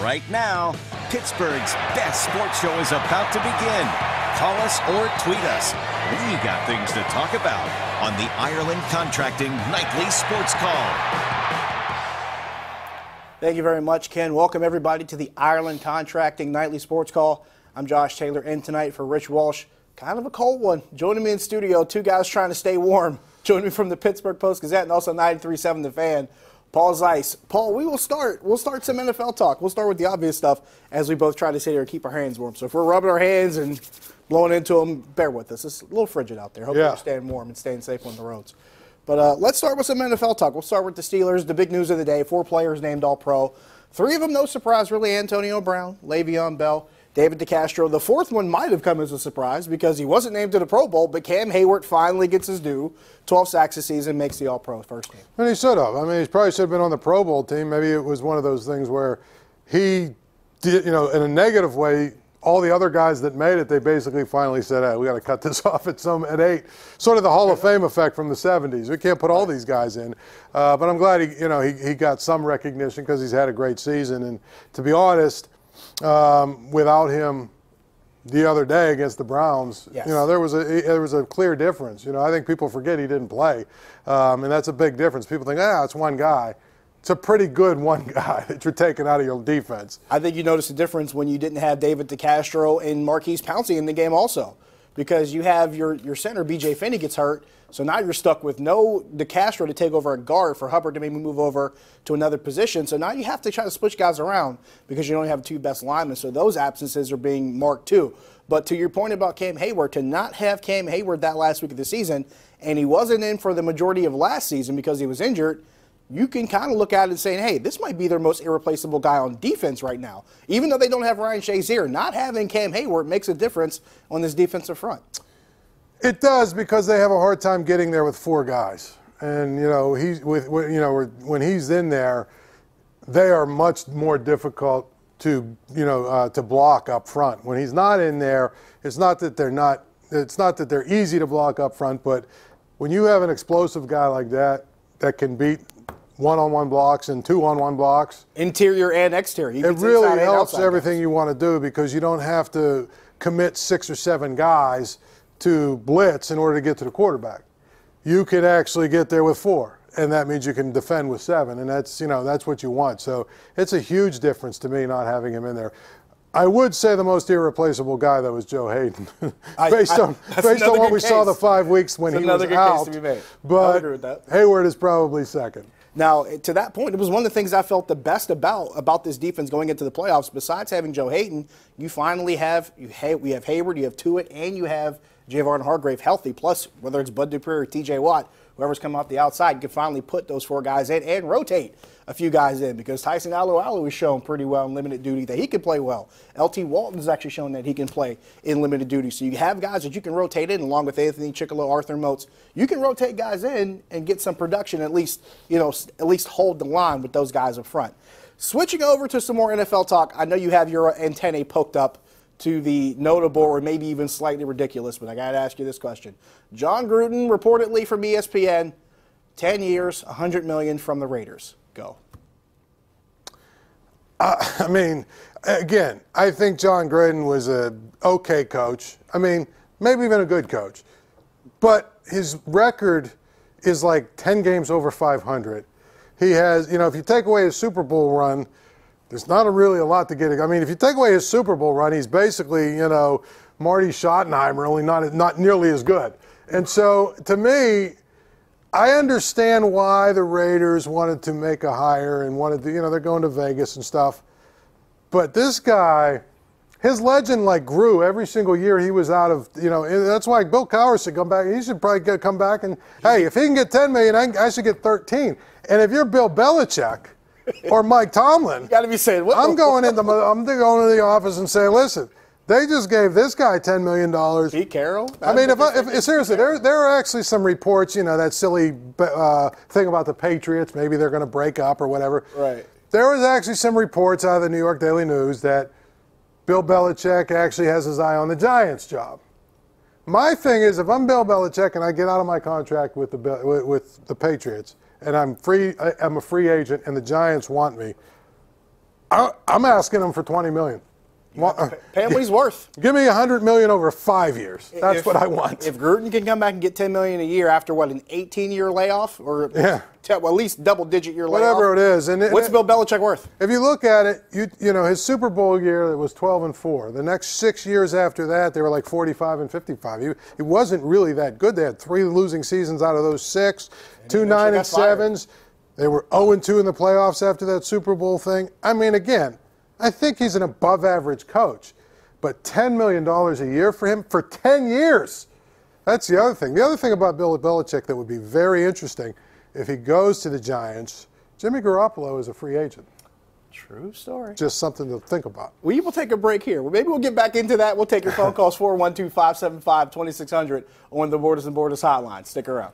right now. Pittsburgh's best sports show is about to begin. Call us or tweet us. We got things to talk about on the Ireland Contracting Nightly Sports Call. Thank you very much, Ken. Welcome, everybody, to the Ireland Contracting Nightly Sports Call. I'm Josh Taylor, in tonight for Rich Walsh. Kind of a cold one. Joining me in studio, two guys trying to stay warm. Joining me from the Pittsburgh Post-Gazette and also 93.7 The Fan, Paul Zeise. Paul, we'll start some NFL talk. We'll start with the obvious stuff as we both try to sit here and keep our hands warm. So if we're rubbing our hands and blowing into them, bear with us. It's a little frigid out there. Hope you're staying warm and staying safe on the roads. But let's start with some NFL talk. We'll start with the Steelers. The big news of the day, 4 players named All-Pro. 3 of them, no surprise, really, Antonio Brown, Le'Veon Bell, David DeCastro. The 4th one might have come as a surprise because he wasn't named to the Pro Bowl, but Cam Hayward finally gets his due. 12 sacks this season, makes the All-Pro first team. And he should have. I mean, he probably should have been on the Pro Bowl team. Maybe it was one of those things where he did, in a negative way, all the other guys that made it, they basically finally said, hey, we got to cut this off at 8. Sort of the Hall of Fame effect from the 70s. We can't put all these guys in. But I'm glad he got some recognition because he's had a great season. And to be honest, without him the other day against the Browns, there was a clear difference. I think people forget he didn't play. And that's a big difference. People think, it's one guy. It's a pretty good one guy that you're taking out of your defense. I think you noticed a difference when you didn't have David DeCastro and Marquise Pouncey in the game also, because you have your center, B.J. Finney, gets hurt, so now you're stuck with no DeCastro to take over a guard for Hubbard to maybe move over to another position. So now you have to try to switch guys around because you only have 2 best linemen, so those absences are being marked too. But to your point about Cam Hayward, to not have Cam Hayward that last week of the season, and he wasn't in for the majority of last season because he was injured, you can kind of look at it and say, hey, this might be their most irreplaceable guy on defense right now. Even though they don't have Ryan Shazier, not having Cam Hayward makes a difference on this defensive front. It does, because they have a hard time getting there with 4 guys. And, when he's in there, they are much more difficult to block up front. When he's not in there, it's not that they're easy to block up front, but when you have an explosive guy like that can beat one-on-one blocks and 2-on-1 blocks. Interior and exterior. It really helps everything you want to do, because you don't have to commit 6 or 7 guys to blitz in order to get to the quarterback. You can actually get there with 4, and that means you can defend with 7, and that's what you want. So it's a huge difference to me not having him in there. I would say the most irreplaceable guy, though, was Joe Hayden, based on what we saw the 5 weeks when he was out. But Hayward is probably second. Now, to that point, it was one of the things I felt the best about this defense going into the playoffs. Besides having Joe Hayden, you finally have Hayward, you have Tuitt, and you have Javon Hargrave healthy. Plus, whether it's Bud Dupree or T.J. Watt, whoever's coming off the outside, you can finally put those 4 guys in and rotate a few guys in, because Tyson Alualu has shown pretty well in limited duty that he can play well. L.T. Walton's actually shown that he can play in limited duty. So you have guys that you can rotate in, along with Anthony Chickillo, Arthur Moats. You can rotate guys in and get some production, at least hold the line with those guys up front. Switching over to some more NFL talk, I know you have your antennae poked up to the notable or maybe even slightly ridiculous, but I got to ask you this question. John Gruden, reportedly from ESPN, 10 years, $100 million from the Raiders. Go. I mean, again, I think John Gruden was an okay coach. I mean, maybe even a good coach. But his record is like 10 games over 500. He has, if you take away his Super Bowl run, there's not really a lot to get. I mean, if you take away his Super Bowl run, he's basically, Marty Schottenheimer, only not nearly as good. And so, to me, I understand why the Raiders wanted to make a hire and wanted to, they're going to Vegas and stuff. But this guy, his legend grew every single year he was out of, that's why Bill Cowher should come back. He should probably come back and, hey, if he can get $10 million, I should get 13. And if you're Bill Belichick or Mike Tomlin, you got to be saying, I'm going to the office and saying, listen, they just gave this guy $10 million. Pete Carroll? I mean, if seriously, there are actually some reports, that silly thing about the Patriots, maybe they're going to break up or whatever. Right. There was actually some reports out of the New York Daily News that Bill Belichick actually has his eye on the Giants job. My thing is, if I'm Bill Belichick and I get out of my contract with the Patriots and I'm a free agent and the Giants want me, I'm asking him for $20 million. Pay him what he's worth. Give me $100 million over 5 years. That's what I want. If Gruden can come back and get $10 million a year after an 18-year layoff, or at least double-digit year layoff, whatever it is, what's Bill Belichick worth? If you look at it, you know his Super Bowl year it was 12-4. The next 6 years after that, they were like 45-55. He wasn't really that good. They had 3 losing seasons out of those 6, 2 9-7s. They were 0-2 in the playoffs after that Super Bowl thing. I mean, again, I think he's an above-average coach, but $10 million a year for him for 10 years. That's the other thing. The other thing about Bill Belichick that would be very interesting, if he goes to the Giants, Jimmy Garoppolo is a free agent. True story. Just something to think about. We will take a break here. Well, maybe we'll get back into that. We'll take your phone calls, 412-575-2600 on the Borders and Borders hotline. Stick around.